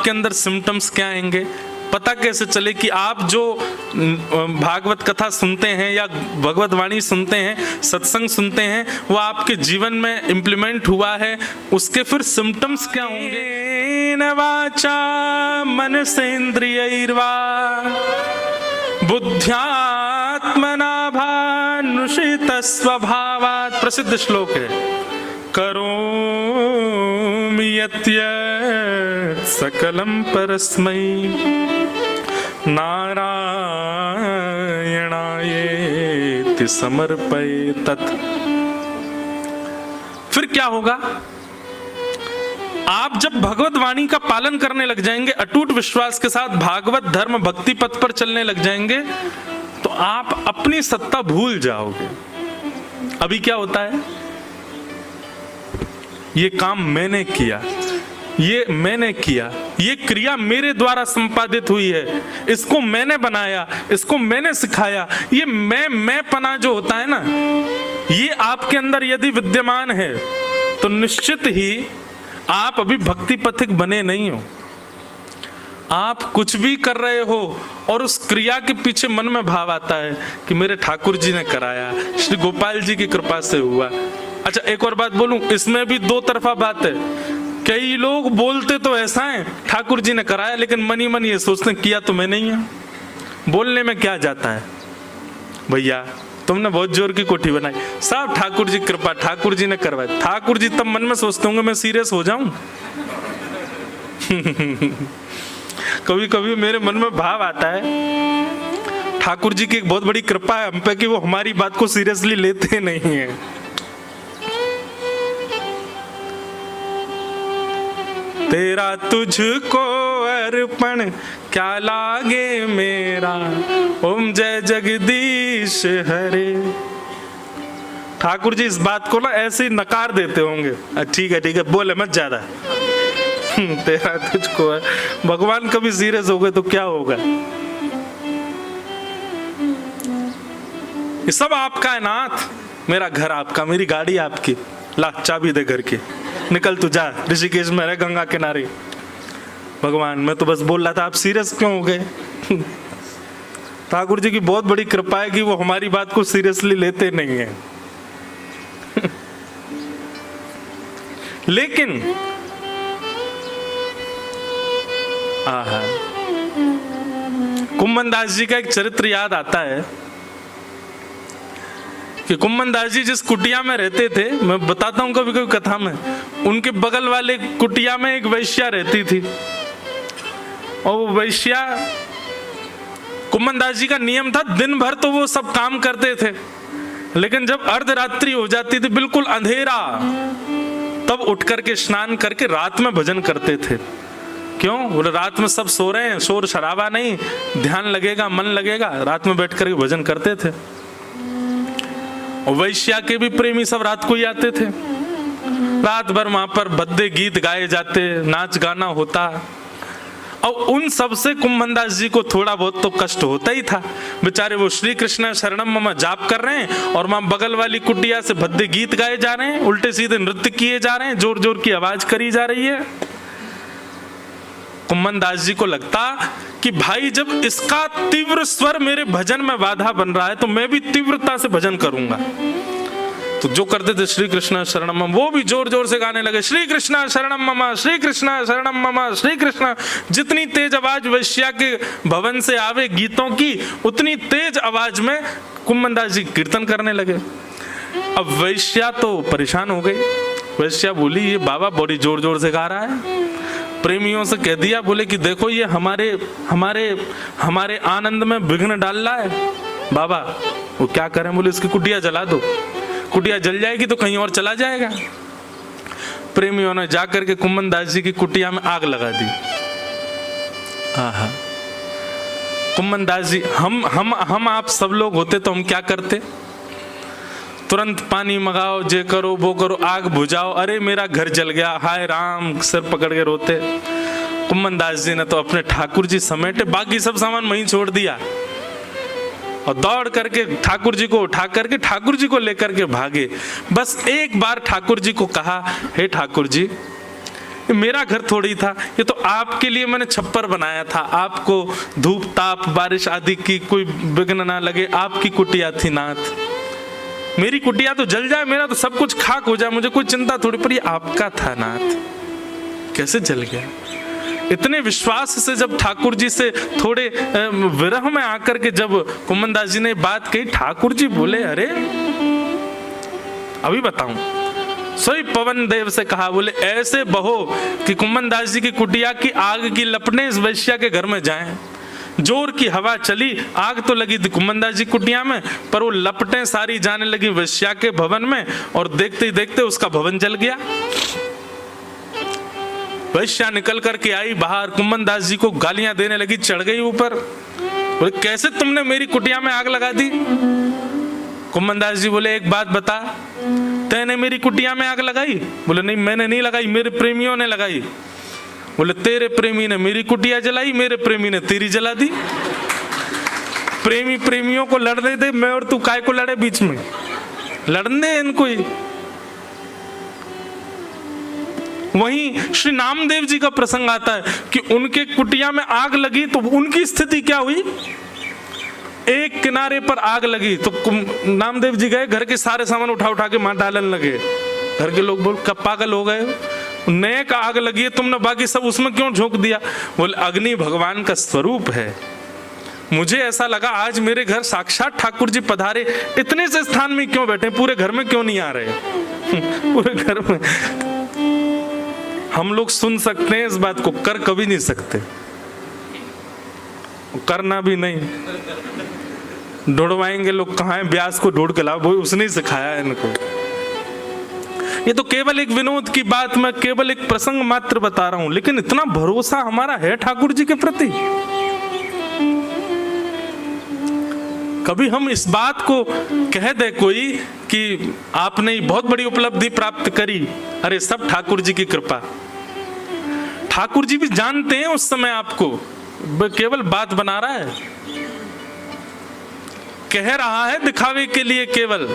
आपके अंदर सिम्टम्स क्या आएंगे? पता कैसे चले कि आप जो भागवत कथा सुनते हैं या भगवत वाणी सुनते हैं, सत्संग सुनते हैं, वो आपके जीवन में इम्प्लीमेंट हुआ है? उसके फिर सिम्टम्स क्या होंगे? वाचा मनसेन्द्रियैर्वा बुद्ध्यात्मना भानुषित स्वभावात्। प्रसिद्ध श्लोक है, करोमि यत् सकलं परस्मै नारायणायेति समर्पये तत्। फिर क्या होगा? आप जब भगवत वाणी का पालन करने लग जाएंगे, अटूट विश्वास के साथ भागवत धर्म भक्ति पथ पर चलने लग जाएंगे, तो आप अपनी सत्ता भूल जाओगे। अभी क्या होता है? ये काम मैंने किया, ये मैंने किया, ये क्रिया मेरे द्वारा संपादित हुई है, इसको मैंने बनाया, इसको मैंने सिखाया। ये मैं पना जो होता है ना, ये आपके अंदर यदि विद्यमान है तो निश्चित ही आप अभी भक्ति पथिक बने नहीं हो। आप कुछ भी कर रहे हो और उस क्रिया के पीछे मन में भाव आता है कि मेरे ठाकुर जी ने कराया, श्री गोपाल जी की कृपा से हुआ। अच्छा, एक और बात बोलूं, इसमें भी दो तरफा बात है। कई लोग बोलते तो ऐसा है ठाकुर जी ने कराया, लेकिन मनी मन ये सोचते किया तो मैं नहीं है। बोलने में क्या जाता है भैया, तुमने बहुत जोर की कोठी बनाई, सब ठाकुर जी कृपा, ठाकुर जी ने करवाई। ठाकुर जी तब मन में सोचते होंगे मैं सीरियस हो जाऊं। कभी कभी मेरे मन में भाव आता है ठाकुर जी की एक बहुत बड़ी कृपा है हम पे कि वो हमारी बात को सीरियसली लेते नहीं है। तेरा तुझको अर्पण क्या लागे मेरा, ओम जय जगदीश हरे। ठाकुर जी इस बात को ना ऐसे ही नकार देते होंगे, ठीक है बोले मत ज्यादा। तेरा तुझको है। भगवान कभी सीरियस हो गए तो क्या होगा? ये सब आपका है नाथ, मेरा घर आपका, मेरी गाड़ी आपकी, ला चाबी दे घर की, निकल तू जा, ऋषिकेश में रह गंगा किनारे। भगवान मैं तो बस बोल रहा था, आप सीरियस क्यों हो गए? ठाकुर जी की बहुत बड़ी कृपा है कि वो हमारी बात को सीरियसली लेते नहीं है। लेकिन कुम्मन दास जी का एक चरित्र याद आता है कि कुम्मन दास जी जिस कुटिया में रहते थे, मैं बताता हूँ कभी कभी कथा में, उनके बगल वाले कुटिया में एक वैश्या रहती थी। और वो वैश्या, कुम्मन दास जी का नियम था दिन भर तो वो सब काम करते थे, लेकिन जब अर्धरात्रि हो जाती थी, बिल्कुल अंधेरा, तब उठ करके स्नान करके रात में भजन करते थे। क्यों? बोले रात में सब सो रहे हैं, शोर शराबा नहीं, ध्यान लगेगा, मन लगेगा, रात में बैठ करके भजन करते थे। और वैश्या के भी प्रेमी सब रात को ही आते थे, रात भर वहां पर भद्दे गीत गाए जाते, नाच गाना होता। और उन सब से कुम्मन दास जी को थोड़ा बहुत तो कष्ट होता ही था। बेचारे वो श्री कृष्ण शरणम मम जाप कर रहे हैं और वहां बगल वाली कुटिया से भद्दे गीत गाए जा रहे हैं, उल्टे सीधे नृत्य किए जा रहे हैं, जोर जोर की आवाज करी जा रही है। कुम्मन दास जी को लगता कि भाई जब इसका तीव्र स्वर मेरे भजन में बाधा बन रहा है तो मैं भी तीव्रता से भजन करूंगा। तो जो करते थे श्री कृष्ण शरणम मम, वो भी जोर जोर से गाने लगे, श्री कृष्ण शरणम मम, श्री कृष्ण शरणम मम, श्री कृष्ण। जितनी तेज आवाज वैश्या के भवन से आवे गीतों की, उतनी तेज आवाज में कुम्मन दास जी कीर्तन करने लगे। अब वैश्या तो परेशान हो गई। वैश्या बोली ये बाबा बड़ी जोर जोर से गा रहा है। प्रेमियों से कह दिया, बोले कि देखो ये हमारे हमारे हमारे आनंद में विघ्न डाल रहा है। बाबा वो क्या करें? बोले इसकी कुटिया जला दो, कुटिया जल जाएगी तो कहीं और चला जाएगा। प्रेमियों ने जाकर के कुम्मन दास जी की कुटिया में आग लगा दी। कुम्मन दास जी, हम आप सब लोग होते तो हम क्या करते? तुरंत पानी मंगाओ, जे करो वो करो, आग बुझाओ, अरे मेरा घर जल गया, हाय राम, सिर पकड़ के रोते। कुम्मन दास जी ने तो अपने ठाकुर जी समेटे, बाकी सब सामान वहीं छोड़ दिया और दौड़ करके ठाकुर जी को उठा करके ठाकुर जी को लेकर के भागे। बस एक बार ठाकुर जी को कहा, हे ठाकुर जी, ये मेरा घर थोड़ी था, ये तो आपके लिए मैंने छप्पर बनाया था, आपको धूप ताप बारिश आदि की कोई विघ्न ना लगे, आपकी कुटिया थी नाथ। मेरी कुटिया तो जल जाए, मेरा तो सब कुछ खाक हो जाए, मुझे कोई चिंता थोड़ी, पर ये आपका था नाथ, कैसे जल गया। इतने विश्वास से जब ठाकुर जी से थोड़े विरह में आकर के जब कुम्मन दास जी ने बात कही, ठाकुर जी बोले अरे अभी बताऊं। सोई पवन देव से कहा, बोले ऐसे बहो कि कुम्मन दास जी की कुटिया की आग की लपटें इस वैश्या के घर में जाएं। जोर की हवा चली, आग तो लगी थी कुम्मन दास जी कुटिया में, पर वो लपटें सारी जाने लगी वैश्या के भवन में, और देखते ही देखते उसका भवन जल गया। वैश्या निकल करके आई बाहर, कुम्मन दास जी को गालियां देने लगी, चढ़ गई ऊपर, बोले कैसे तुमने मेरी कुटिया में आग लगा दी। कुम्मन दास जी बोले एक बात बता, तैने मेरी कुटिया में आग लगाई। बोले नहीं मैंने नहीं लगाई, मेरे प्रेमियों ने लगाई। बोले तेरे प्रेमी ने मेरी कुटिया जलाई, मेरे प्रेमी ने तेरी जला दी। प्रेमी प्रेमियों को लड़ने दे, मैं और तू काय को लड़े बीच में, लड़ने इनको ही। वहीं श्री नामदेव जी का प्रसंग आता है कि उनके कुटिया में आग लगी तो उनकी स्थिति क्या हुई। एक किनारे पर आग लगी तो नामदेव जी गए, घर के सारे सामान उठा उठा के मां डालने लगे। घर के लोग बोल कब पागल हो गए, नए का आग लगी है, तुमने बाकी सब उसमें क्यों झोंक दिया। बोले अग्नि भगवान का स्वरूप है, मुझे ऐसा लगा आज मेरे घर साक्षात ठाकुर जी पधारे, इतने से स्थान में क्यों बैठे, पूरे घर में क्यों नहीं आ रहे। पूरे घर में हम लोग सुन सकते हैं इस बात को, कर कभी नहीं सकते, करना भी नहीं। ढूंढवाएंगे लोग कहाँ है, व्यास को ढूंढ के लाओ, वो उसने सिखाया है इनको। ये तो केवल एक विनोद की बात, मैं केवल एक प्रसंग मात्र बता रहा हूं, लेकिन इतना भरोसा हमारा है ठाकुर जी के प्रति। कभी हम इस बात को कह दे कोई कि आपने बहुत बड़ी उपलब्धि प्राप्त करी, अरे सब ठाकुर जी की कृपा। ठाकुर जी भी जानते हैं उस समय आपको, केवल बात बना रहा है, कह रहा है दिखावे के लिए केवल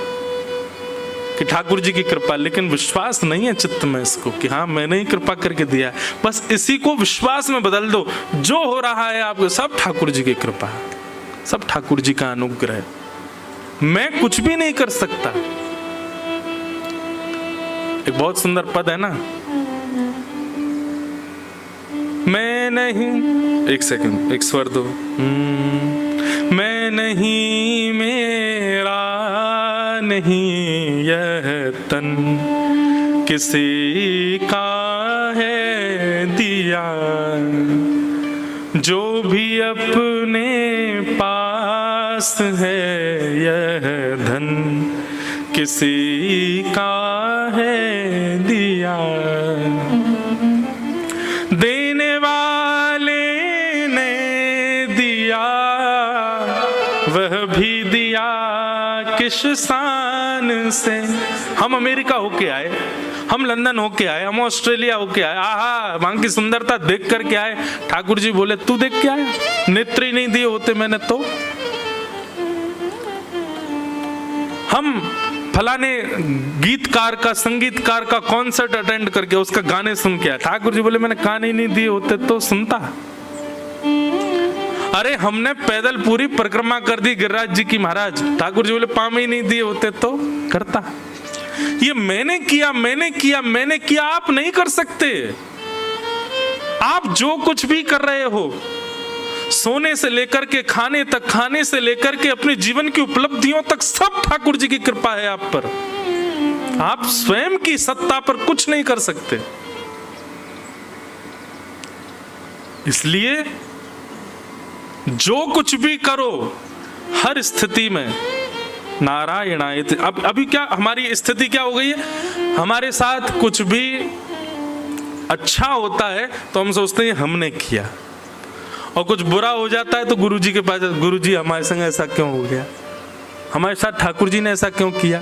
कि ठाकुर जी की कृपा, लेकिन विश्वास नहीं है चित्त में इसको कि हाँ मैंने ही कृपा करके दिया। बस इसी को विश्वास में बदल दो, जो हो रहा है आपको सब ठाकुर जी की कृपा, सब ठाकुर जी का अनुग्रह, मैं कुछ भी नहीं कर सकता। एक बहुत सुंदर पद है ना, मैं नहीं, एक सेकंड एक स्वर दो, मैं नहीं मेरा नहीं यह तन, किसी का है दिया, जो भी अपने पास है यह धन, किसी का है दिया। देने वाले ने दिया, वह भी दिया किस शान से। हम अमेरिका होके आए, हम लंदन होके आए, हम ऑस्ट्रेलिया होके आए, आहा वहां की सुंदरता देख करके आए। ठाकुर जी बोले तू देख के आया, नेत्र ही नहीं दिए होते मैंने तो। हम फलाने गीतकार का संगीतकार का कॉन्सर्ट अटेंड करके उसका गाने सुन के आया, ठाकुर जी बोले मैंने कान ही नहीं दिए होते तो सुनता। अरे हमने पैदल पूरी परिक्रमा कर दी गिरिराज जी की महाराज, ठाकुर जी बोले पाँव ही नहीं दिए होते तो करता। ये मैंने किया मैंने किया मैंने किया, आप नहीं कर सकते। आप जो कुछ भी कर रहे हो, सोने से लेकर के खाने तक, खाने से लेकर के अपने जीवन की उपलब्धियों तक, सब ठाकुर जी की कृपा है आप पर। आप स्वयं की सत्ता पर कुछ नहीं कर सकते। इसलिए जो कुछ भी करो हर स्थिति में नारायणाय। अब अभी क्या हमारी स्थिति क्या हो गई है, हमारे साथ कुछ भी अच्छा होता है तो हम सोचते हैं हमने किया, और कुछ बुरा हो जाता है तो गुरुजी के पास, गुरुजी हमारे संग ऐसा क्यों हो गया, हमारे साथ ठाकुर जी ने ऐसा क्यों किया।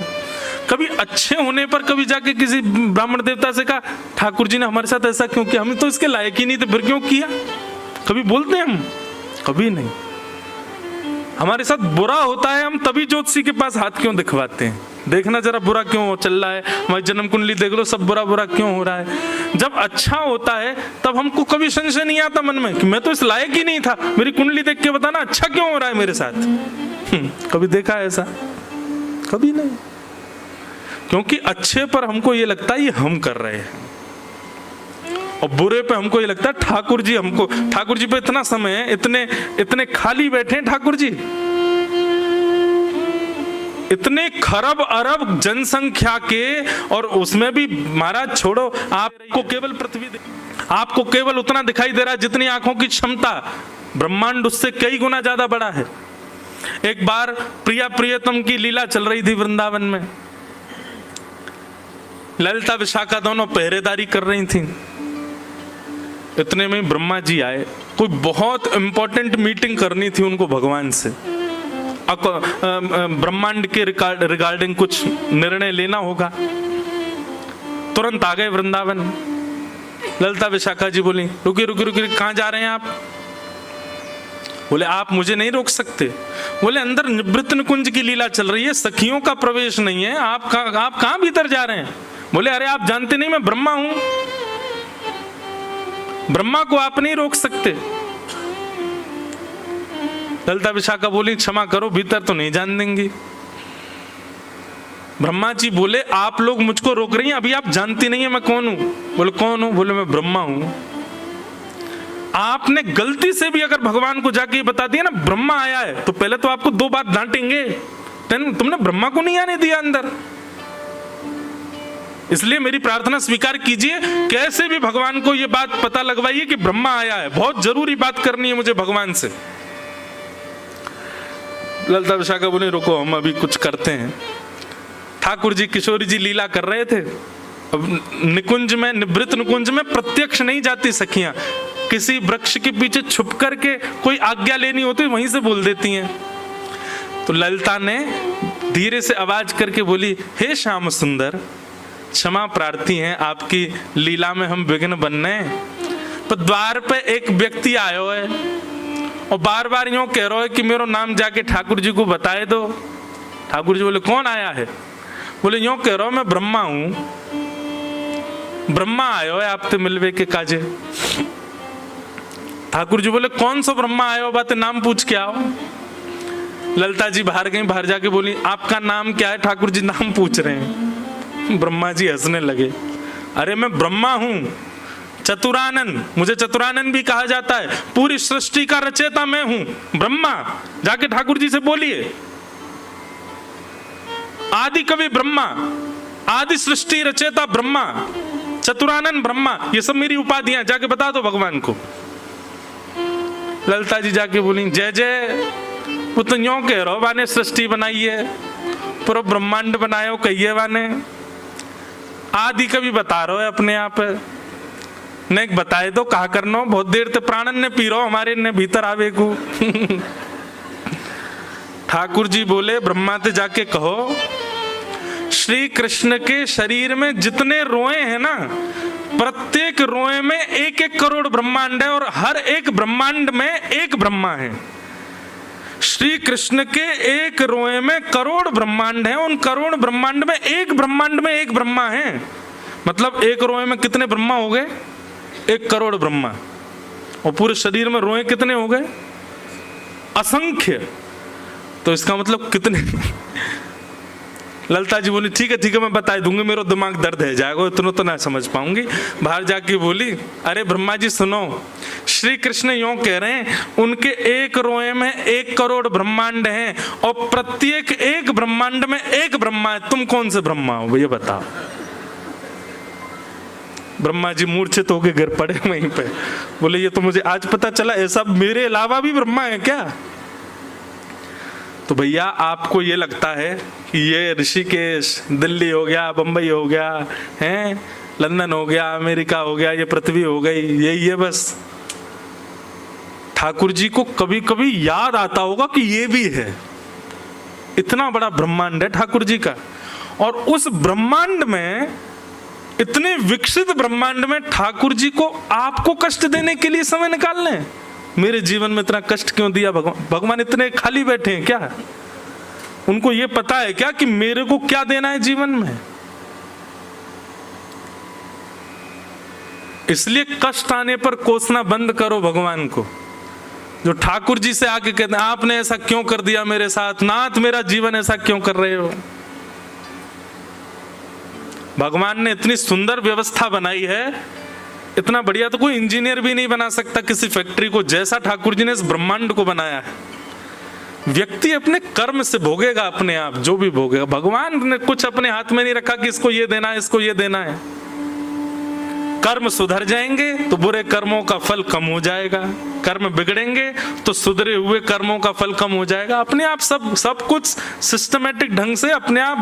कभी अच्छे होने पर कभी जाके किसी ब्राह्मण देवता से कहा ठाकुर जी ने हमारे साथ ऐसा क्यों किया, हम तो इसके लायक ही नहीं थे, फिर क्यों किया। कभी बोलते हैं हम, कभी नहीं। हमारे साथ बुरा होता है हम तभी ज्योतिषी के पास हाथ क्यों दिखवाते हैं, देखना जरा बुरा क्यों चल रहा है, हमारी जन्म कुंडली देख लो, सब बुरा बुरा क्यों हो रहा है। जब अच्छा होता है तब हमको कभी संशय नहीं आता मन में कि मैं तो इस लायक ही नहीं था, मेरी कुंडली देख के बताना अच्छा क्यों हो रहा है मेरे साथ। कभी देखा है ऐसा? कभी नहीं। क्योंकि अच्छे पर हमको ये लगता है ये हम कर रहे हैं, और बुरे पे हमको ये लगता है ठाकुर जी हमको, ठाकुर जी पे इतना समय है, इतने खाली बैठे हैं ठाकुर जी, इतने खरब अरब जनसंख्या के, और उसमें भी महाराज छोड़ो, आपको केवल पृथ्वी, आपको केवल उतना दिखाई दे रहा है जितनी आंखों की क्षमता, ब्रह्मांड उससे कई गुना ज्यादा बड़ा है। एक बार प्रिया प्रियतम की लीला चल रही थी वृंदावन में, ललिता विशाखा दोनों पहरेदारी कर रही थी। इतने में ब्रह्मा जी आए, कोई बहुत इंपॉर्टेंट मीटिंग करनी थी उनको भगवान से, ब्रह्मांड के रिगार्डिंग कुछ निर्णय लेना होगा। तुरंत आ गए वृंदावन। ललिता विशाखा जी बोली रुकिए रुकिए रुकिए, कहाँ जा रहे हैं आप? बोले आप मुझे नहीं रोक सकते। बोले अंदर निवृत्त निकुंज की लीला चल रही है, सखियों का प्रवेश नहीं है, आप कहाँ भीतर जा रहे हैं? बोले अरे आप जानते नहीं मैं ब्रह्मा हूं, ब्रह्मा को आप नहीं रोक सकते। ललिता विशाखा बोली क्षमा करो, भीतर तो नहीं जान देंगी। ब्रह्मा जी बोले आप लोग मुझको रोक रही हैं, अभी आप जानती नहीं है मैं कौन हूं। बोले कौन हूं? बोले मैं ब्रह्मा हूं। आपने गलती से भी अगर भगवान को जाके बता दिया ना ब्रह्मा आया है, तो पहले तो आपको 2 बार डांटेंगे, तुमने ब्रह्मा को नहीं आने दिया अंदर। इसलिए मेरी प्रार्थना स्वीकार कीजिए, कैसे भी भगवान को यह बात पता लगवाइए कि ब्रह्मा आया है, बहुत जरूरी बात करनी है मुझे भगवान से। ललिता विशाखा बोले रुको हम अभी कुछ करते हैं। ठाकुर जी किशोरी जी लीला कर रहे थे। अब निकुंज में, निवृत्त निकुंज में प्रत्यक्ष नहीं जाती सखियां, किसी वृक्ष के पीछे छुप करके कोई आज्ञा लेनी होती वहीं से बोल देती हैं। तो ललिता ने धीरे से आवाज करके बोली हे श्याम सुंदर, क्षमा प्रार्थी हैं, आपकी लीला में हम विघ्न बनने। पर द्वार पे एक व्यक्ति आयो है और बार बार यूं कह रहा है कि मेरा नाम जाके ठाकुर जी को बताए दो। ठाकुर जी बोले कौन आया है? बोले यूं कह रहा हूं मैं ब्रह्मा हूं, ब्रह्मा आयो है आपसे मिलवे के काजे। ठाकुर जी बोले कौन सा ब्रह्मा आयो, बात नाम पूछ के आओ। ललिता जी बाहर गई, बाहर जाके बोली आपका नाम क्या है? ठाकुर जी नाम पूछ रहे हैं। ब्रह्मा जी हंसने लगे, अरे मैं ब्रह्मा हूं, चतुरानन, मुझे चतुरानन भी कहा जाता है, पूरी सृष्टि का रचयिता मैं हूं ब्रह्मा। जाके ठाकुर जी से बोलिए आदि कवि ब्रह्मा, आदि सृष्टि रचयिता ब्रह्मा, चतुरानन ब्रह्मा, ये सब मेरी उपाधियां, जाके बता दो भगवान को। ललिता जी जाके बोली जय जय, वो तो यूं कह रहा बाने सृष्टि बनाई है, पूरा ब्रह्मांड बनायो कहिए बाने, आदि कवि बता रहे हो अपने आप ने, बताए दो कहा करना, बहुत देर तक प्राणन ने पी रहो हमारे ने भीतर आवे को। ठाकुर जी बोले ब्रह्मा से जाके कहो श्री कृष्ण के शरीर में जितने रोए हैं ना, प्रत्येक रोए में 1-1 करोड़ ब्रह्मांड है और हर एक ब्रह्मांड में एक ब्रह्मा है। श्री कृष्ण के एक रोए में करोड़ ब्रह्मांड है, उन करोड़ ब्रह्मांड में एक ब्रह्मांड में एक ब्रह्मा है। मतलब एक रोए में कितने ब्रह्मा हो गए? 1 करोड़ ब्रह्मा। और पूरे शरीर में रोए कितने हो गए? असंख्य। तो इसका मतलब कितने? ललिता जी बोली ठीक है मैं बता दूंगी, मेरा दिमाग दर्द है जाएगा, इतना तो ना समझ पाऊंगी। बाहर जाके बोली अरे ब्रह्मा जी सुनो, श्री कृष्ण यूं कह रहे हैं उनके एक रोए में 1 करोड़ ब्रह्मांड हैं और प्रत्येक एक ब्रह्मांड में एक ब्रह्मा है, तुम कौन से ब्रह्मा हो ये बताओ। ब्रह्मा जी मूर्छित होके गिर पड़े वहीं पे, बोले ये तो मुझे आज पता चला, ऐसा मेरे अलावा भी ब्रह्मा है क्या? तो भैया आपको ये लगता है कि ये ऋषिकेश, दिल्ली हो गया, बंबई हो गया, हैं लंदन हो गया, अमेरिका हो गया, ये पृथ्वी हो गई, यही है बस। ठाकुर जी को कभी कभी याद आता होगा कि ये भी है, इतना बड़ा ब्रह्मांड है ठाकुर जी का। और उस ब्रह्मांड में, इतने विकसित ब्रह्मांड में ठाकुर जी को आपको कष्ट देने के लिए समय निकाल लें। मेरे जीवन में इतना कष्ट क्यों दिया भगवान? भगवान इतने खाली बैठे हैं क्या? उनको ये पता है क्या कि मेरे को क्या देना है जीवन में? इसलिए कष्ट आने पर कोसना बंद करो भगवान को। जो ठाकुर जी से आके कहते हैं आपने ऐसा क्यों कर दिया मेरे साथ, नाथ मेरा जीवन ऐसा क्यों कर रहे हो। भगवान ने इतनी सुंदर व्यवस्था बनाई है, इतना बढ़िया तो कोई इंजीनियर भी नहीं बना सकता किसी फैक्ट्री को, जैसा ठाकुर जी ने इस ब्रह्मांड को बनाया है। व्यक्ति अपने कर्म से भोगेगा अपने आप, जो भी भोगेगा। भगवान ने कुछ अपने हाथ में नहीं रखा कि इसको ये देना है, इसको ये देना है। कर्म सुधर जाएंगे तो बुरे कर्मों का फल कम हो जाएगा, कर्म बिगड़ेंगे तो सुधरे हुए कर्मों का फल कम हो जाएगा। अपने आप सब कुछ सिस्टमेटिक ढंग से अपने आप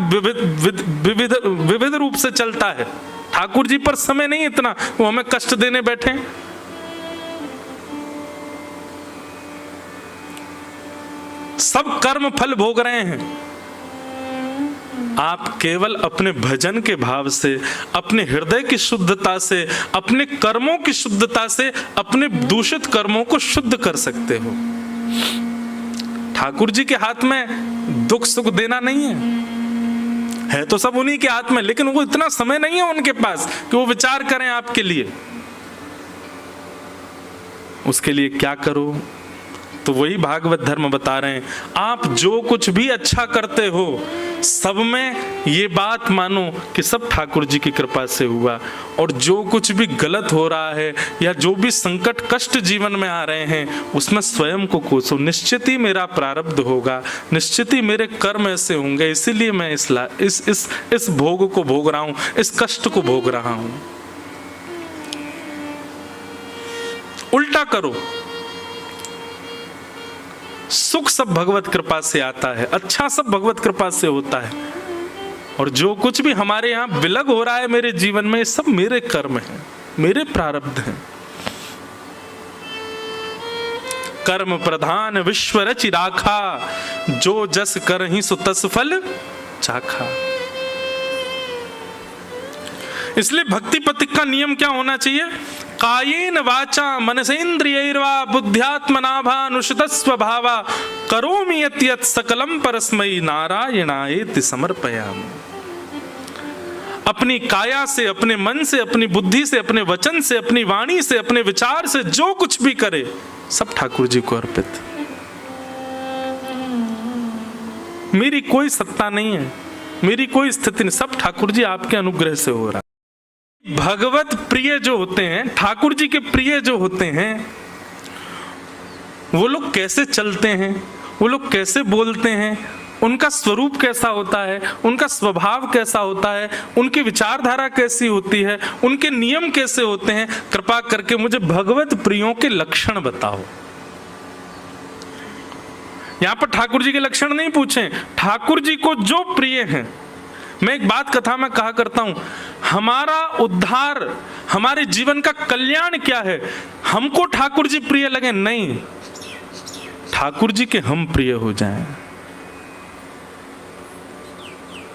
विविध रूप से चलता है। ठाकुर जी पर समय नहीं इतना वो हमें कष्ट देने बैठे। सब कर्म फल भोग रहे हैं। आप केवल अपने भजन के भाव से, अपने हृदय की शुद्धता से, अपने कर्मों की शुद्धता से अपने दूषित कर्मों को शुद्ध कर सकते हो। ठाकुर जी के हाथ में दुख सुख देना नहीं है तो सब उन्हीं के हाथ में, लेकिन वो इतना समय नहीं है उनके पास कि वो विचार करें आपके लिए। उसके लिए क्या करो? तो वही भागवत धर्म बता रहे हैं, आप जो कुछ भी अच्छा करते हो सब में ये बात मानो कि सब ठाकुर जी की कृपा से हुआ, और जो कुछ भी गलत हो रहा है या जो भी संकट कष्ट जीवन में आ रहे हैं उसमें स्वयं को कोसो। निश्चित ही मेरा प्रारब्ध होगा, निश्चित ही मेरे कर्म ऐसे होंगे, इसीलिए मैं इस भोग को भोग रहा हूं, इस कष्ट को भोग रहा हूं। उल्टा करो। सुख सब भगवत कृपा से आता है, अच्छा सब भगवत कृपा से होता है, और जो कुछ भी हमारे यहाँ विलग हो रहा है मेरे जीवन में, सब मेरे कर्म हैं, मेरे प्रारब्ध हैं। कर्म प्रधान विश्व रचि राखा, जो जस करहि सो तस फल चाखा। इसलिए भक्ति पथिक का नियम क्या होना चाहिए? कायेन वाचा मनसेन्द्रियैर्वा बुद्ध्यात्मना भानुषित स्वभावा करोमि यत् यत् सकलम परस्मै नारायणायेति समर्पयामि। अपनी काया से, अपने मन से, अपनी बुद्धि से, अपने वचन से, अपनी वाणी से, अपने विचार से जो कुछ भी करे सब ठाकुर जी को अर्पित। मेरी कोई सत्ता नहीं है, मेरी कोई स्थिति नहीं, सब ठाकुर जी आपके अनुग्रह से हो रहा है। भगवत प्रिय जो होते हैं, ठाकुर जी के प्रिय जो होते हैं, वो लोग कैसे चलते हैं, वो लोग कैसे बोलते हैं, उनका स्वरूप कैसा होता है, उनका स्वभाव कैसा होता है, उनकी विचारधारा कैसी होती है, उनके नियम कैसे होते हैं, कृपा करके मुझे भगवत प्रियों के लक्षण बताओ। यहां पर ठाकुर जी के लक्षण नहीं पूछे, ठाकुर जी को जो प्रिय हैं। मैं एक बात कथा में कहा करता हूं, हमारा उद्धार, हमारे जीवन का कल्याण क्या है? हमको ठाकुर जी प्रिय लगे नहीं, ठाकुर जी के हम प्रिय हो जाएं।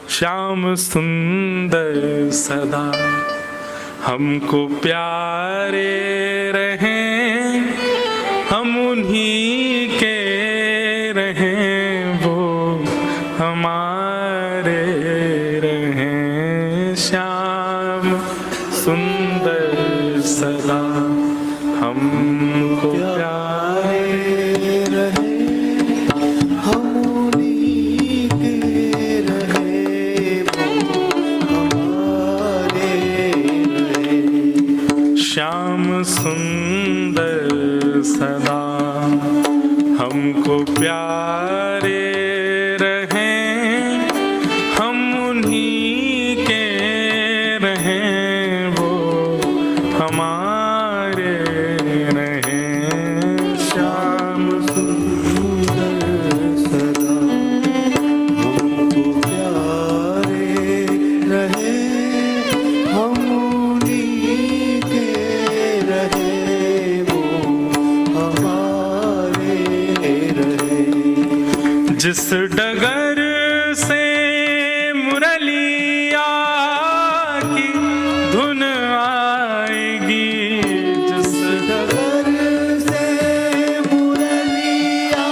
श्याम सुंदर सदा हमको प्यारे रहें, हम उन्हीं के रहें, वो हमारे रहें। श्याम सुंदर सदा हमको प्यारे रहें, हम उन्हीं के रहें, वो हमारे रहें। श्याम सुंदर सदा हमको प्यारे रहें, हम उन्हीं के रहें, वो हमारे रहें। श्याम सुंदर सदा हमको प्यारे रहें, हम उन्हीं के रहें, वो हमारे रहें। जिस डगर से मुरलिया की धुन आएगी, जिस डगर से मुरलिया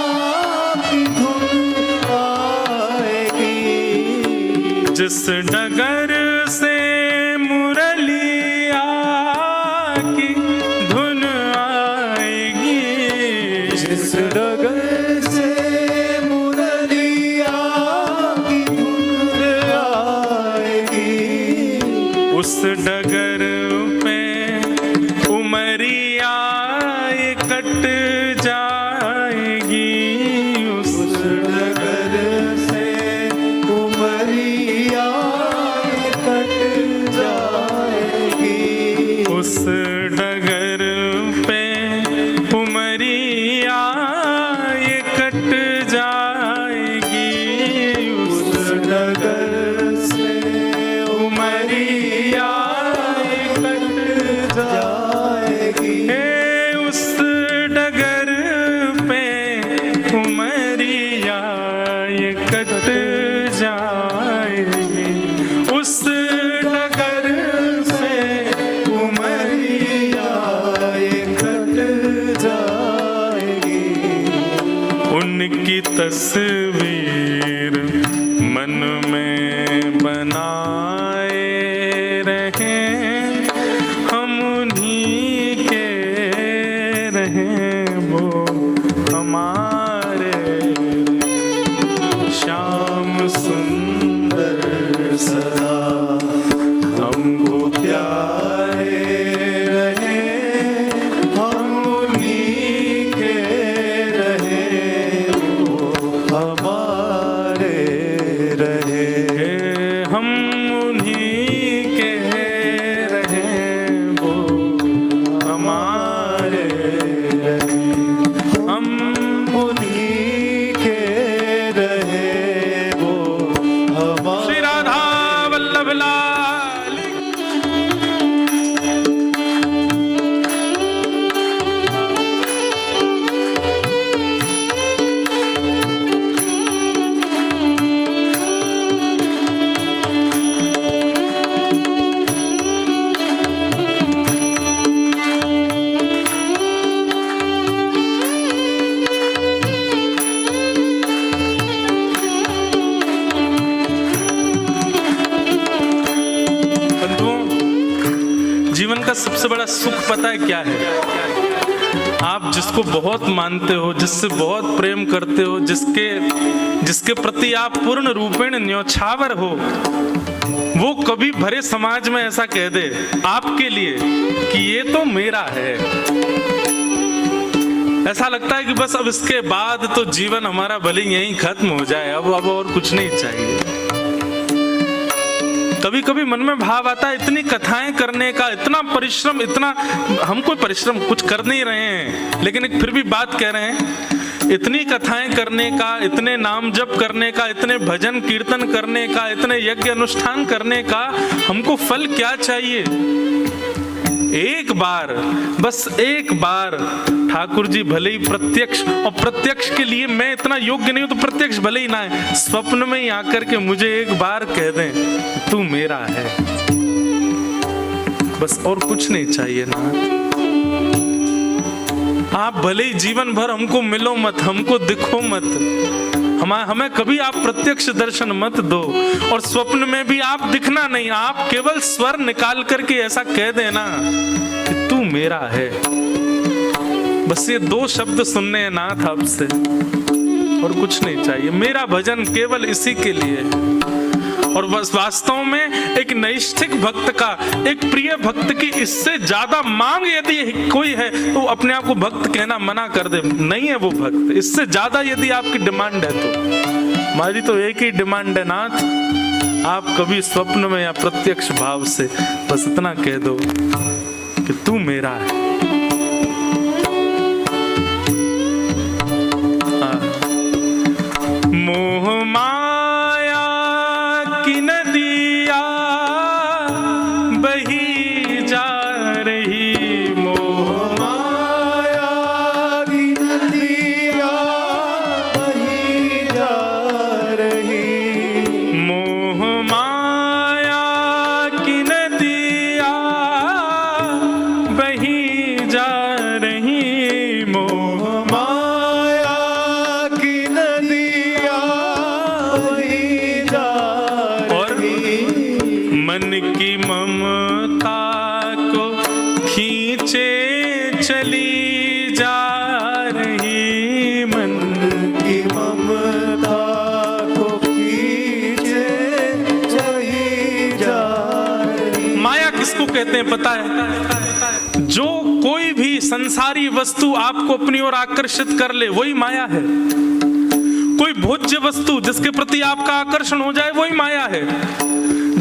की धुन आएगी, जिस डगर से मुरलिया की धुन आएगी, जिस डगर से मुरलिया की धुन आएगी, उस डगर पे उमरिया ये कट जाएगी, उस डगर से उमरिया कट जाएगी, उस डगर पे उमरिया ये कट जाएगी, उस डगर से उमरिया कट जाएगी, हे उस डगर पे उमरिया ये कट जाएगी, उस डगर से उमरिया कट जाएगी। उनकी तस्वीर मन में बनाए रहें, हम उन्हीं के रहें, वो हमारे श्याम सुंदर सदा हमको प्यारे रहे, हम उन्हीं के रहे, वो हमारे रहे, हम उन्हीं के रहें, वो हमारे रहे, हम उन्हीं के रहे, वो हमारे। श्री राधा वल्लभ लाल। बंधुओं, जीवन का सबसे बड़ा सुख पता है क्या है? आप जिसको बहुत मानते हो, जिससे बहुत प्रेम करते हो, जिसके प्रति आप पूर्ण रूपेण न्योछावर हो, वो कभी भरे समाज में ऐसा कह दे आपके लिए कि ये तो मेरा है। ऐसा लगता है कि बस अब इसके बाद तो जीवन हमारा भले यहीं खत्म हो जाए, अब और कुछ नहीं चाहिए। कभी कभी मन में भाव आता है, इतनी कथाएं करने का, इतना परिश्रम, इतना हम कोई परिश्रम कुछ कर नहीं रहे हैं, लेकिन एक फिर भी बात कह रहे हैं, इतनी कथाएं करने का, इतने नाम जप करने का, इतने भजन कीर्तन करने का, इतने यज्ञ अनुष्ठान करने का हमको फल क्या चाहिए? एक बार, बस एक बार ठाकुर जी भले ही प्रत्यक्ष, और प्रत्यक्ष के लिए मैं इतना योग्य नहीं हूं तो प्रत्यक्ष भले ही ना है, स्वप्न में ही आकर के मुझे एक बार कह दें तू मेरा है, बस और कुछ नहीं चाहिए ना। आप भले ही जीवन भर हमको मिलो मत, हमको दिखो मत, हमें कभी आप प्रत्यक्ष दर्शन मत दो, और स्वप्न में भी आप दिखना नहीं, आप केवल स्वर निकाल करके ऐसा कह देना कि तू मेरा है। बस ये दो शब्द सुनने हैं नाथ आपसे, और कुछ नहीं चाहिए। मेरा भजन केवल इसी के लिए है। और बस वास्तव में एक नैष्ठिक भक्त का, एक प्रिय भक्त की इससे ज्यादा मांग यदि कोई है तो अपने आप को भक्त कहना मना कर दे, नहीं है वो भक्त। इससे ज्यादा यदि आपकी डिमांड है तो हमारी तो एक ही डिमांड है नाथ, आप कभी स्वप्न में या प्रत्यक्ष भाव से बस इतना कह दो कि तू मेरा है। मोह माया की नदिया बही जा रही, मोह माया की नदिया बही जा रही, मोह माया की नदिया बही कहते हैं पता है? जो कोई भी संसारी वस्तु आपको अपनी ओर आकर्षित कर ले वही माया है। कोई भोज्य वस्तु जिसके प्रति आपका आकर्षण हो जाए वही माया है।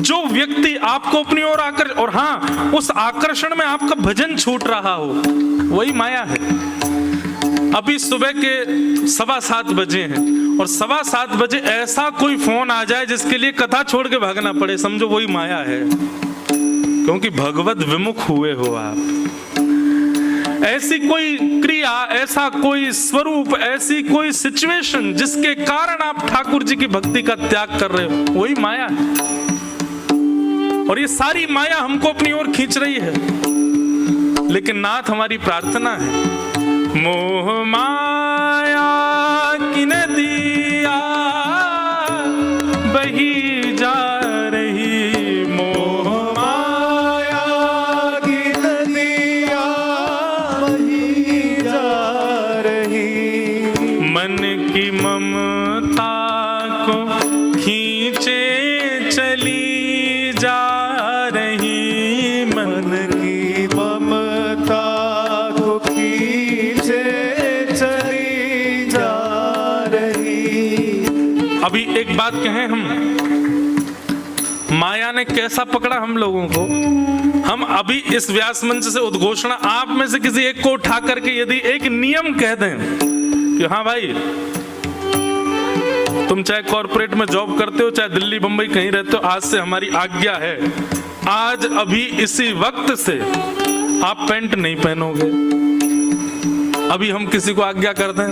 जो व्यक्ति आपको अपनी ओर और हाँ, उस आकर्षण में आपका भजन छूट रहा हो वही माया है। अभी सुबह के 7:15 बजे हैं और 7:15 बजे ऐसा कोई फोन आ जाए जिसके लिए कथा छोड़ के भागना पड़े, समझो वही माया है, क्योंकि भगवत विमुख हुए हो आप। ऐसी कोई क्रिया, ऐसा कोई स्वरूप, ऐसी कोई सिचुएशन जिसके कारण आप ठाकुर जी की भक्ति का त्याग कर रहे हो वही माया है। और ये सारी माया हमको अपनी ओर खींच रही है। लेकिन नाथ हमारी प्रार्थना है, मोह माया की नदिया बही जा रही, मोह माया की नदिया बही जा रही, मन की ममता को खींचे चली जा रही, मन की ममता को खींचे चली जा रही। अभी एक बात कहें, हम माया ने कैसा पकड़ा हम लोगों को। हम अभी इस व्यास मंच से उद्घोषणा, आप में से किसी एक को उठा करके यदि एक नियम कह दें कि हाँ भाई, तुम चाहे कॉर्पोरेट में जॉब करते हो, चाहे दिल्ली बंबई कहीं रहते हो, आज से हमारी आज्ञा है, आज अभी इसी वक्त से आप पैंट नहीं पहनोगे। अभी हम किसी को आज्ञा कर दें,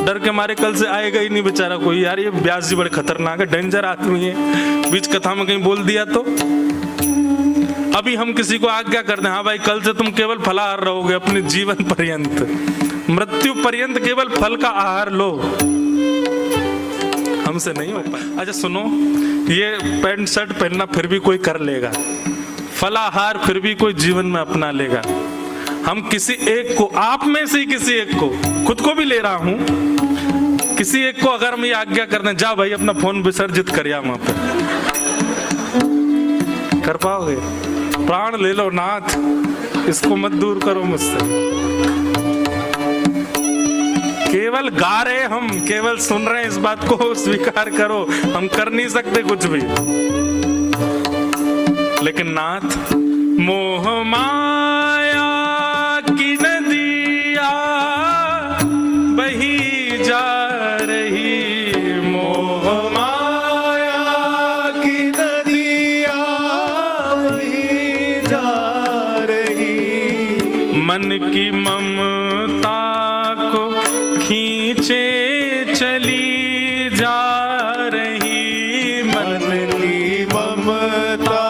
डर के मारे कल से आएगा ही नहीं बेचारा कोई, यार ये व्यास जी बड़े खतरनाक है, डेंजर आदमी है, बीच कथा में कहीं बोल दिया तो। अभी हम किसी को आज्ञा कर दें, हाँ भाई कल से तुम केवल फलाहार रहोगे अपने जीवन पर्यंत, मृत्यु पर्यंत केवल फल का आहार लो, हमसे नहीं हो पाए। अच्छा सुनो, ये पैंट शर्ट पहनना फिर भी कोई कर लेगा, फलाहार फिर भी कोई जीवन में अपना लेगा। हम किसी एक को, आप में से ही किसी एक को, खुद को भी ले रहा हूं, किसी एक को अगर हम ये आज्ञा कर दें, जा भाई अपना फोन विसर्जित करिया वहां पे, कर पाओगे? प्राण ले लो नाथ, इसको मत दूर करो मुझसे। केवल गा रहे, हम केवल सुन रहे हैं, इस बात को स्वीकार करो, हम कर नहीं सकते कुछ भी। लेकिन नाथ, मोह माया की नदिया बही जा रही, मोह माया की नदिया बही जा रही, मन की ममता को खींचे चली जा रही, मन की ममता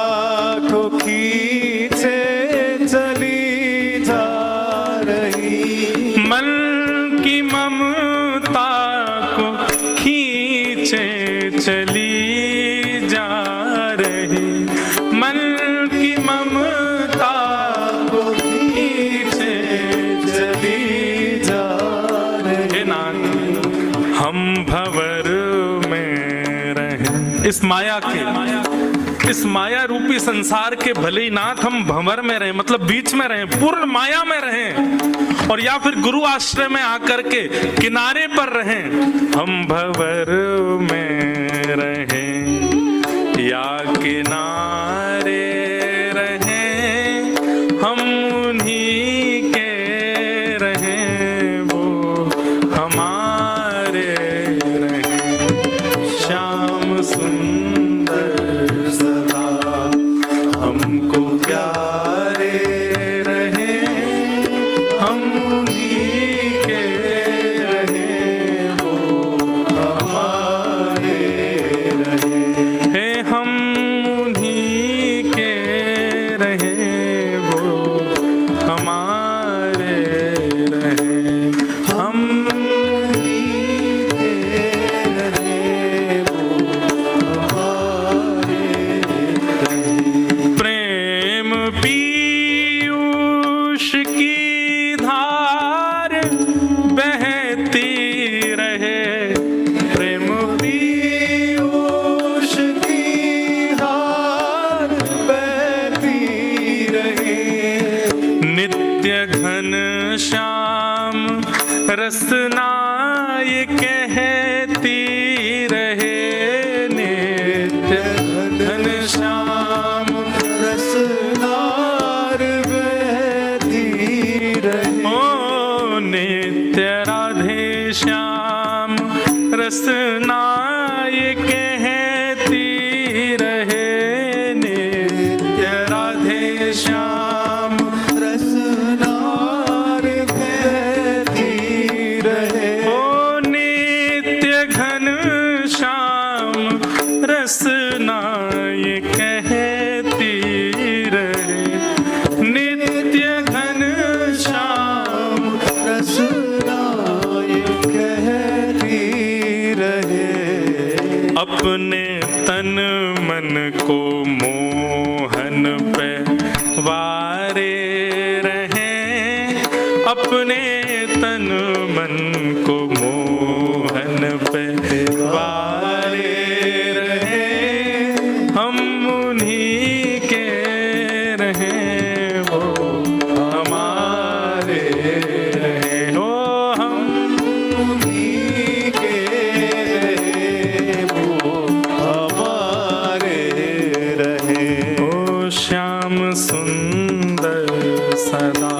को खींचे चली जा रही, मन की ममता को खींचे चली जा रही, मन की ममता को खींचे चली जा रही। हम भंवर में रहें, इस माया के, इस माया रूपी संसार के, भले ही नाथ हम भंवर में रहें, मतलब बीच में रहें, पूर्ण माया में रहें, और या फिर गुरु आश्रय में आकर के किनारे पर रहें, हम भंवर में रहें या किनारे रहें, हम उन्हीं के रहें, वो हमारे रहें, श्याम सुंदर सदा हमको प्यारे रहे, हम उन्हीं के रहे, वो हमारे रहे, है, हम उन्हीं के रहे, वो हमारे रहे। श्याम रसना ये कहती रहे, नित्य घन श्याम रसनार बहती रहे। ओ नित्य राधे श्याम रसना ये कहती रहे, नित्य राधे श्याम रसनार बहती रहे। ओ नित्य घन श्याम रसना ये कहती रहे, नित्य घन श्याम रसनार कहती रहे। अपने तन मन को मोहन पे वारे रहे, अपने तन मन को मोहन पे वारे रहे, हम उन्हीं के रहे वो हमारे रहे, ओ हम उन्हीं के वो हमारे रहे। ओ श्याम सुंदर सदा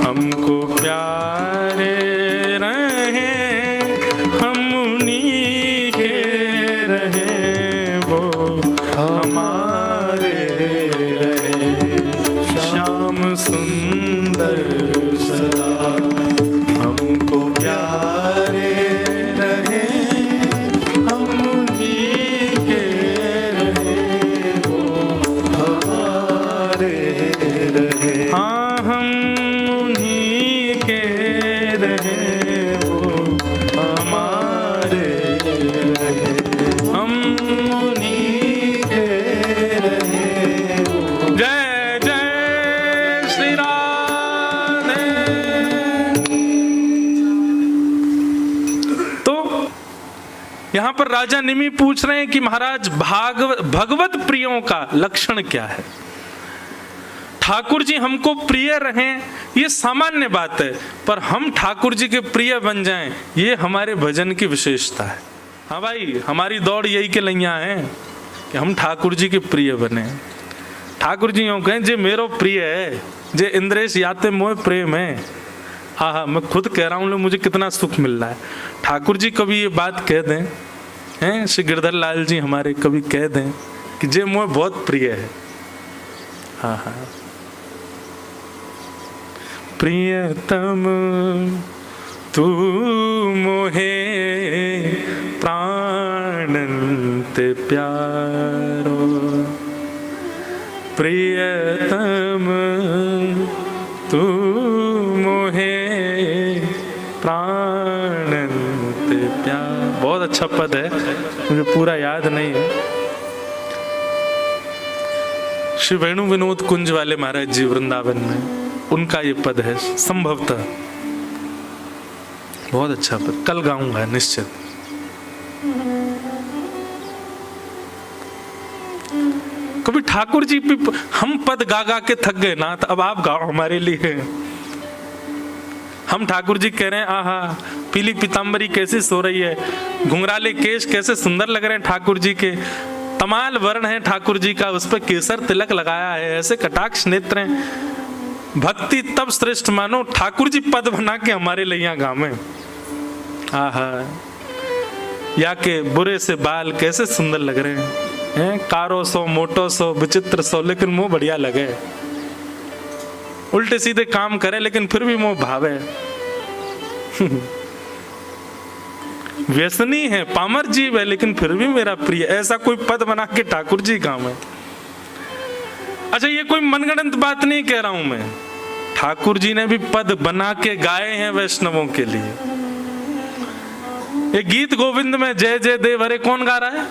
हमको प्यारे रहे, हम उन्हीं के रहे वो हमारे रहे। श्याम सुंदर सदा हमको प्यारे रहे, हम उन्हीं के रहे वो हमारे रहे। हाँ हम उन्हीं के रहे वो हमारे रहे, हम उन्हीं के रहे वो। जय जय श्री राधे। तो यहाँ पर राजा निमि पूछ रहे हैं कि महाराज भगवत प्रियों का लक्षण क्या है। ठाकुर जी हमको प्रिय रहें ये सामान्य बात है, पर हम ठाकुर जी के प्रिय बन जाएं ये हमारे भजन की विशेषता है। हाँ भाई, हमारी दौड़ यही के लैया है कि हम ठाकुर जी के प्रिय बने। ठाकुर जी यूं कहें जे मेरो प्रिय है, जे इंद्रेश याते मोह प्रेम है। हाँ हाँ, मैं खुद कह रहा हूँ, लो मुझे कितना सुख मिल रहा है। ठाकुर जी कभी ये बात कह दें, हैं श्री गिरधर लाल जी हमारे कभी कह दें कि जे मोह बहुत प्रिय है। हाँ हाँ, प्रियतम तू मोहे प्राणन्ते प्यारो, प्रियतम तू मोहे प्राणन्ते प्यार। बहुत अच्छा पद है, मुझे पूरा याद नहीं है। श्री वेणु विनोद कुंज वाले महाराज जी वृंदावन में, उनका ये पद है संभवतः। बहुत अच्छा पद, कल गाऊंगा निश्चित। कभी ठाकुर जी भी, हम पद गा गा के थक गए ना, तो अब आप गाओ हमारे लिए। हम ठाकुर जी कह रहे हैं, आहा पीली पीताम्बरी कैसी सो रही है, घुंघराले केश कैसे सुंदर लग रहे हैं ठाकुर जी के, तमाल वर्ण है ठाकुर जी का, उस पर केसर तिलक लगाया है, ऐसे कटाक्ष नेत्र हैं। भक्ति तब श्रेष्ठ मानो ठाकुर जी पद बना के हमारे लिए यहाँ गावे। आहा, या के बुरे से बाल कैसे सुंदर लग रहे हैं, कारो सो मोटो सो विचित्र सो, लेकिन मुंह बढ़िया लगे। उल्टे सीधे काम करे लेकिन फिर भी मुंह भावे। व्यसनी है, पामर जीव है, लेकिन फिर भी मेरा प्रिय। ऐसा कोई पद बना के ठाकुर जी काम है। अच्छा, ये कोई मनगढ़ंत बात नहीं कह रहा हूं मैं, ठाकुर जी ने भी पद बना के गाए हैं वैष्णवों के लिए। ये गीत गोविंद में जय जय देव हरे कौन गा रहा है?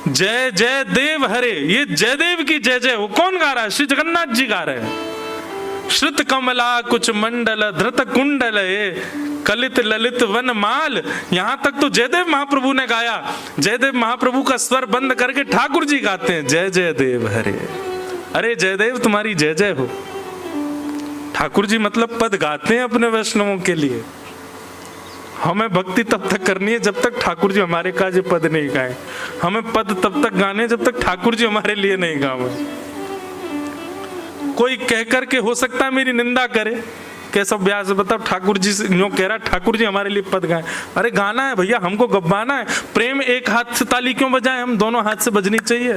जय जय देव हरे, ये जयदेव की जय जय वो कौन गा रहा है? श्री जगन्नाथ जी गा रहे हैं। श्रुत कमला कुछ मंडल धृत कुंडल कलित ललित वन माल, यहां तक तो जयदेव महाप्रभु ने गाया। जयदेव महाप्रभु का स्वर बंद करके ठाकुर जी गाते हैं जय जय देव हरे। अरे जयदेव तुम्हारी जय जय हो। ठाकुर जी मतलब पद गाते हैं अपने वैष्णवों के लिए। हमें भक्ति तब तक करनी है जब तक ठाकुर जी हमारे काज पद नहीं गाए। हमें पद तब तक गाने जब तक ठाकुर जी हमारे लिए नहीं गावे। कोई कह कर के हो सकता है मेरी निंदा करे, कैसा ब्याज बताओ, ठाकुर जी से यूं कह रहा ठाकुर जी हमारे लिए पद गाए। अरे गाना है भैया, हमको गब्बाना है। प्रेम एक हाथ से ताली क्यों बजाए, हम दोनों हाथ से बजनी चाहिए।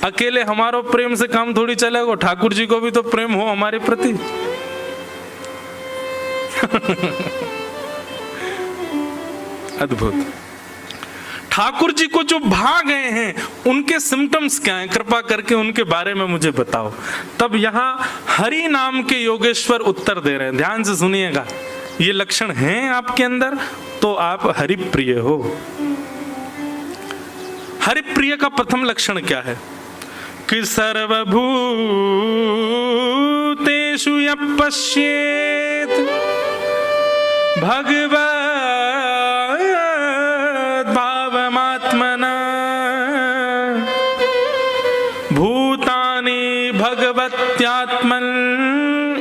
अकेले हमारो प्रेम से काम थोड़ी चलेगा, ठाकुर जी को भी तो प्रेम हो हमारे प्रति। अद्भुत। ठाकुर जी को जो भा गए हैं उनके सिम्टम्स क्या हैं, कृपा करके उनके बारे में मुझे बताओ। तब यहाँ हरि नाम के योगेश्वर उत्तर दे रहे हैं, ध्यान से सुनिएगा। ये लक्षण हैं आपके अंदर तो आप हरि प्रिय हो। हरि प्रिय का प्रथम लक्षण क्या है कि सर्वभूतेषु यः पश्येत् भगवत् भूतानि भगवत्यात्मन्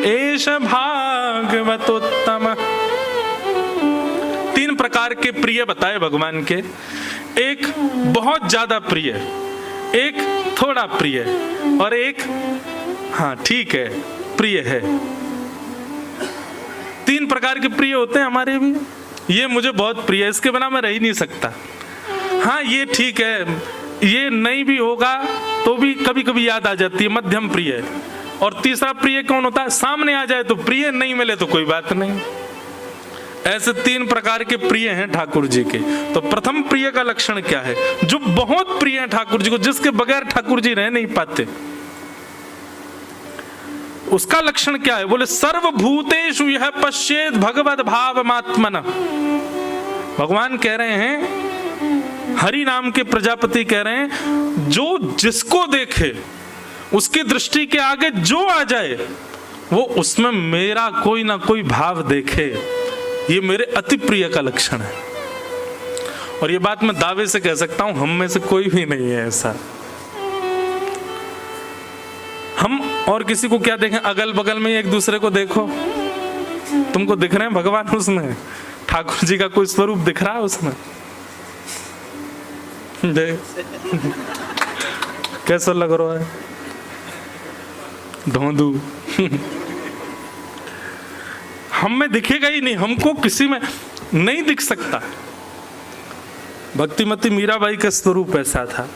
एष भागवतोत्तम। तीन प्रकार के प्रिय बताए भगवान के। एक बहुत ज्यादा प्रिय, एक थोड़ा प्रिय और एक हाँ ठीक है प्रिय है। तीन प्रकार के प्रिय होते हैं हमारे भी। ये मुझे बहुत प्रिय है, इसके बिना मैं रह ही नहीं सकता। हाँ ये ठीक है, ये नहीं भी होगा तो भी कभी कभी याद आ जाती है, मध्यम प्रिय। और तीसरा प्रिय कौन होता है, सामने आ जाए तो प्रिय, नहीं मिले तो कोई बात नहीं। ऐसे तीन प्रकार के प्रिय हैं ठाकुर जी के। तो प्रथम प्रिय का लक्षण क्या है, जो बहुत प्रिय है ठाकुर जी को, जिसके बगैर ठाकुर जी रह नहीं पाते। उसका लक्षण क्या है, बोले सर्वभूतेषु यः पश्येत् भगवद भावमात्मनः। भगवान कह रहे हैं, हरि नाम के प्रजापति कह रहे हैं, जो जिसको देखे उसकी दृष्टि के आगे जो आ जाए वो उसमें मेरा कोई ना कोई भाव देखे, ये मेरे अति प्रिय का लक्षण है। और ये बात मैं दावे से कह सकता हूं, हम में से कोई भी नहीं है ऐसा। हम और किसी को क्या देखें, अगल बगल में एक दूसरे को देखो, तुमको दिख रहे हैं भगवान उसमें, ठाकुर जी का कोई स्वरूप दिख रहा है उसमें। कैसा लग रहा है धोंधू। हम में दिखेगा ही नहीं, हमको किसी में नहीं दिख सकता। भक्तिमती मीराबाई का स्वरूप ऐसा था।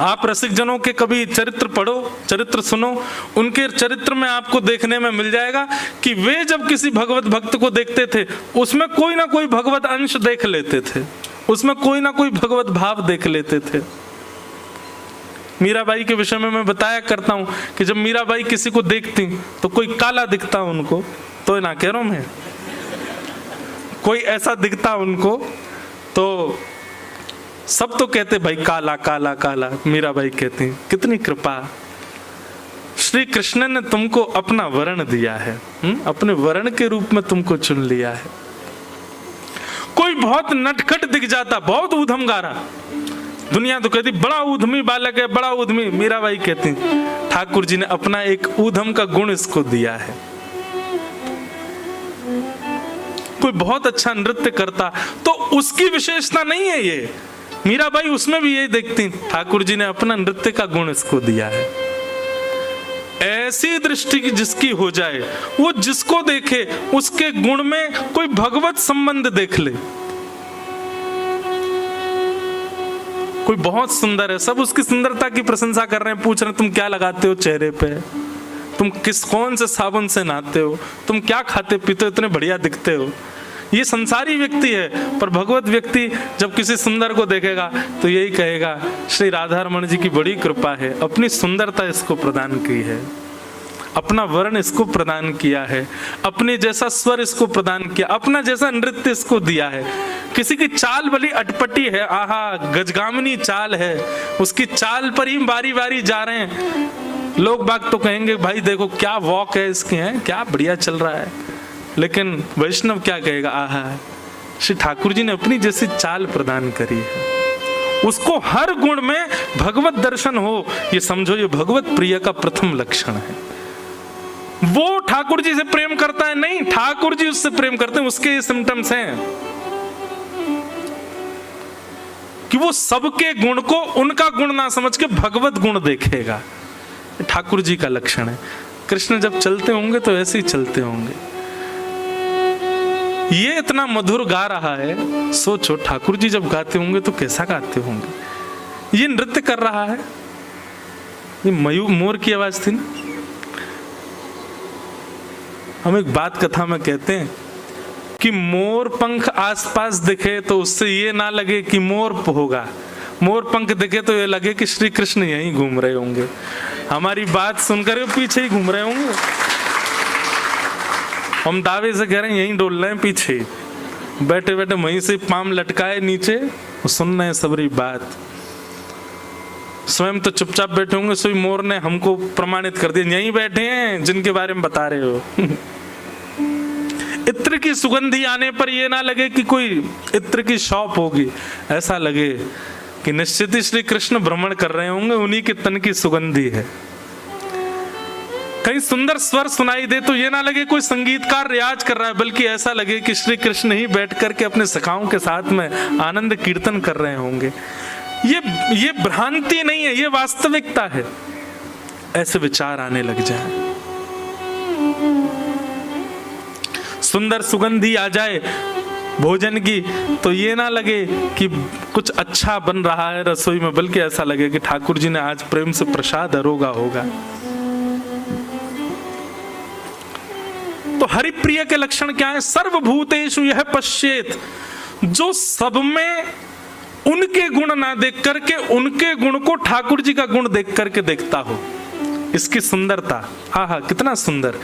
आप रसिक जनों के कभी चरित्र पढ़ो, चरित्र सुनो, उनके चरित्र में आपको देखने में मिल जाएगा कि वे जब किसी भगवत भक्त को देखते थे उसमें कोई ना कोई भगवत अंश देख लेते थे, उसमें कोई ना कोई भगवत भाव देख लेते थे। मीराबाई के विषय में मैं बताया करता हूं कि जब मीराबाई किसी को देखती तो कोई काला दिखता उनको, तो ना कह रहा हूं मैं, कोई ऐसा दिखता उनको तो सब तो कहते भाई काला काला काला। मीराबाई कहती कितनी कृपा, श्री कृष्ण ने तुमको अपना वर्ण दिया है, अपने वर्ण के रूप में तुमको चुन लिया है। कोई बहुत नटखट दिख जाता, बहुत ऊधम गारा, दुनिया तो कहती बड़ा ऊधमी बालक है, बड़ा ऊधमी। मीराबाई कहती ठाकुर जी ने अपना एक ऊधम का गुण इसको दिया है। कोई बहुत अच्छा नृत्य करता तो उसकी विशेषता नहीं है ये, मीराबाई उसमें भी यही देखती, ठाकुर जी ने अपना नृत्य का गुण इसको दिया है। ऐसी दृष्टि जिसकी हो जाए, वो जिसको देखे उसके गुण में कोई भगवत संबंध देख ले। कोई बहुत सुंदर है, सब उसकी सुंदरता की प्रशंसा कर रहे हैं, पूछ रहे हैं तुम क्या लगाते हो चेहरे पे, तुम कौन से साबुन से नहाते हो, तुम क्या खाते पीते हो, इतने बढ़िया दिखते हो। ये संसारी व्यक्ति है, पर भगवत व्यक्ति जब किसी सुंदर को देखेगा तो यही कहेगा श्री राधा रमण जी की बड़ी कृपा है, अपनी सुंदरता इसको प्रदान की है, अपना वर्ण इसको प्रदान किया है, अपने जैसा स्वर इसको प्रदान किया, अपना जैसा नृत्य इसको दिया है। किसी की चाल भली अटपटी है, आहा गजगामिनी चाल है, उसकी चाल पर ही बारी बारी जा रहे हैं, लोग बाग तो कहेंगे भाई देखो क्या वॉक है इसके, हैं क्या बढ़िया चल रहा है। लेकिन वैष्णव क्या कहेगा, आहा श्री ठाकुर जी ने अपनी जैसी चाल प्रदान करी है, उसको हर गुण में भगवत दर्शन हो, ये समझो ये भगवत प्रिय का प्रथम लक्षण है। वो ठाकुर जी से प्रेम करता है, नहीं, ठाकुर जी उससे प्रेम करते हैं, उसके ये सिम्टम्स हैं कि वो सबके गुण को उनका गुण ना समझ के भगवत गुण देखेगा। ठाकुर जी का लक्षण है। कृष्ण जब चलते होंगे तो ऐसे ही चलते होंगे। ये इतना मधुर गा रहा है, सोचो ठाकुर जी जब गाते होंगे तो कैसा गाते होंगे। ये नृत्य कर रहा है, ये मोर की आवाज थी ना। हम एक बात कथा में कहते हैं कि मोर पंख आसपास दिखे तो उससे ये ना लगे कि मोर होगा, मोर पंख दिखे तो ये लगे कि श्री कृष्ण यहीं घूम रहे होंगे, हमारी बात सुनकर पीछे ही घूम रहे होंगे। हम दावे से कह रहे हैं यहीं डोल रहे हैं, पीछे बैठे बैठे वहीं से पाम लटकाए नीचे, सुन रहे हैं सबरी बात। स्वयं तो चुपचाप बैठे होंगे, सोई मोर ने हमको प्रमाणित कर दिया, यहीं बैठे हैं जिनके बारे में बता रहे हो। इत्र की सुगंधी आने पर ये ना लगे कि कोई इत्र की शॉप होगी, ऐसा लगे कि निश्चित ही श्री कृष्ण भ्रमण कर रहे होंगे, उन्हीं के तन की सुगंधी है। कहीं सुंदर स्वर सुनाई दे तो ये ना लगे कोई संगीतकार रियाज कर रहा है, बल्कि ऐसा लगे कि श्री कृष्ण ही बैठ करके अपने सखाओं के साथ में आनंद कीर्तन कर रहे होंगे। ये भ्रांति नहीं है, ये वास्तविकता है। ऐसे विचार आने लग जाए, सुंदर सुगंधी आ जाए भोजन की तो ये ना लगे कि कुछ अच्छा बन रहा है रसोई में, बल्कि ऐसा लगे कि ठाकुर जी ने आज प्रेम से प्रसाद अरोगा होगा। तो हरिप्रिय के लक्षण क्या है? सर्वभूतेषु यह पश्येत, जो सब में उनके गुण ना देख करके उनके गुण को ठाकुर जी का गुण देख करके देखता हो। इसकी सुंदरता, आहा कितना सुंदर,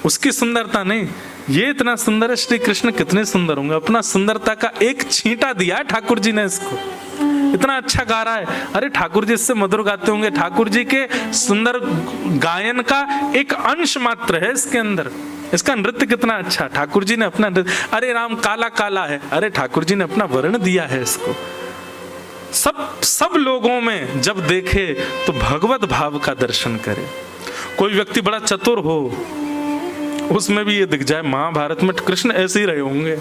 उसकी सुंदरता नहीं, ये इतना सुंदर है, श्री कृष्ण कितने सुंदर होंगे। अपना सुंदरता का एक छींटा दिया है ठाकुर जी ने इसको, इतना अच्छा गा रहा है। अरे ठाकुर जी इससे मधुर गाते होंगे, ठाकुर जी के सुंदर गायन का एक अंश मात्र है इसके अंदर। इसका नृत्य कितना अच्छा, ठाकुर जी ने अपना नृत्य, अरे राम काला काला है, अरे ठाकुर जी ने अपना वर्ण दिया है इसको। सब लोगों में जब देखे तो भगवत भाव का दर्शन करे। कोई व्यक्ति बड़ा चतुर हो, उसमें भी ये दिख जाए, महाभारत में कृष्ण ऐसे ही रहे होंगे,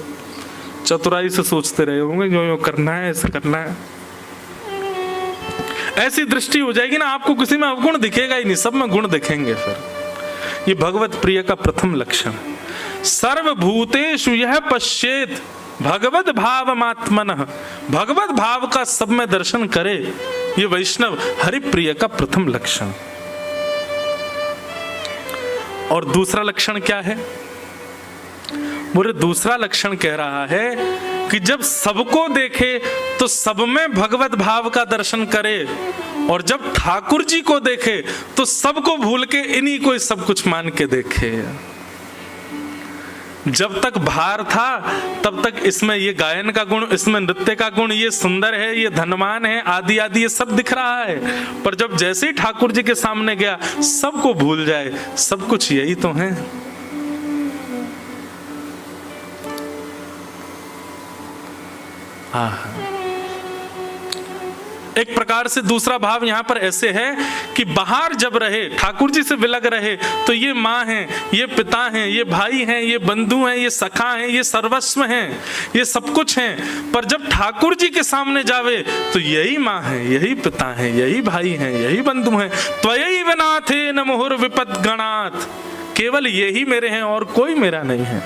चतुराई से सोचते रहे होंगे, यो करना है, ऐसा करना है। ऐसी दृष्टि हो जाएगी ना, आपको किसी में अवगुण दिखेगा ही नहीं, सब में गुण दिखेंगे। फिर ये भगवत प्रिय का प्रथम लक्षण। सर्वभूतेषु यह पश्येत भगवत भावमात्मनः, भगवत भाव का सब में दर्शन करे, ये वैष्णव हरिप्रिय का प्रथम लक्षण। और दूसरा लक्षण क्या है? बोले दूसरा लक्षण कह रहा है कि जब सबको देखे तो सब में भगवत भाव का दर्शन करे, और जब ठाकुर जी को देखे तो सबको भूल के इन्हीं को सब कुछ मान के देखे। जब तक भार था तब तक इसमें ये गायन का गुण, इसमें नृत्य का गुण, ये सुंदर है, ये धनवान है, आदि आदि ये सब दिख रहा है। पर जब जैसे ही ठाकुर जी के सामने गया सबको भूल जाए, सब कुछ यही तो है। एक प्रकार से दूसरा भाव यहां पर ऐसे है कि बाहर जब रहे, ठाकुर जी से विलग रहे, तो ये माँ हैं, ये पिता हैं, ये भाई हैं, ये बंधु हैं, ये सखा हैं, ये सर्वस्व हैं, ये सब कुछ हैं। पर जब ठाकुर जी के सामने जावे तो यही माँ है, यही पिता है, यही भाई हैं, यही बंधु हैं। त्वयैव नाथेन मुहुर विपद गणात्, केवल यही मेरे हैं और कोई मेरा नहीं है।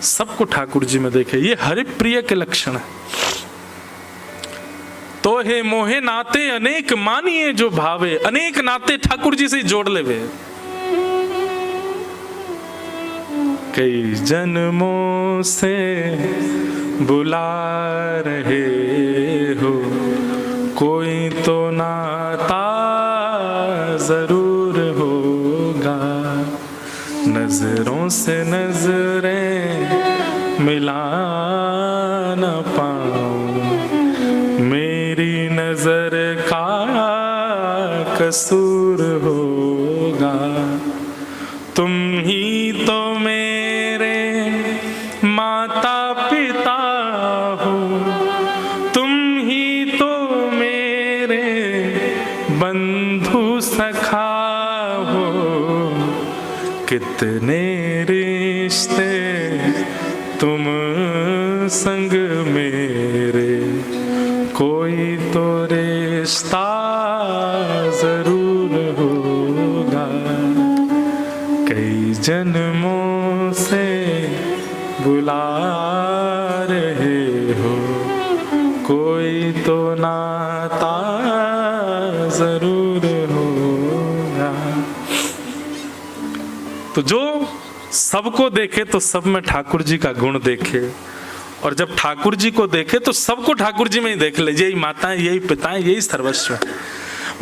सबको ठाकुर जी में देखे, ये हरिप्रिय के लक्षण है। तो हे मोहे नाते अनेक मानिए जो भावे, अनेक नाते ठाकुर जी से जोड़ ले वे। कई जन्मों से बुला रहे हो, कोई तो नाता जरूर होगा। नजरों से नजरें मिला न पाऊं, मेरी नजर का कसूर होगा। तुम ही तो मेरे माता पिता हो, तुम ही तो मेरे बंधु हो, कितने रिश्ते तुम संग मेरे, कोई तो रिश्ता जरूर होगा, कई जन्मों से बुला रहे हो, कोई तो नाता जरूर होगा। तो जो सबको देखे तो सब में ठाकुर जी का गुण देखे, और जब ठाकुर जी को देखे तो सबको ठाकुर जी में ही देख ले, यही माता है, यही पिता है, यही सर्वस्व है।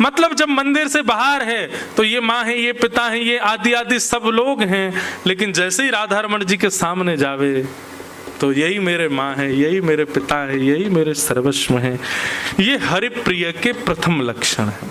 मतलब जब मंदिर से बाहर है तो ये माँ है, ये पिता है, ये आदि आदि सब लोग हैं, लेकिन जैसे ही राधा रमण जी के सामने जावे तो यही मेरे माँ है, यही मेरे पिता है, यही मेरे सर्वस्व है। ये हरिप्रिय के प्रथम लक्षण है।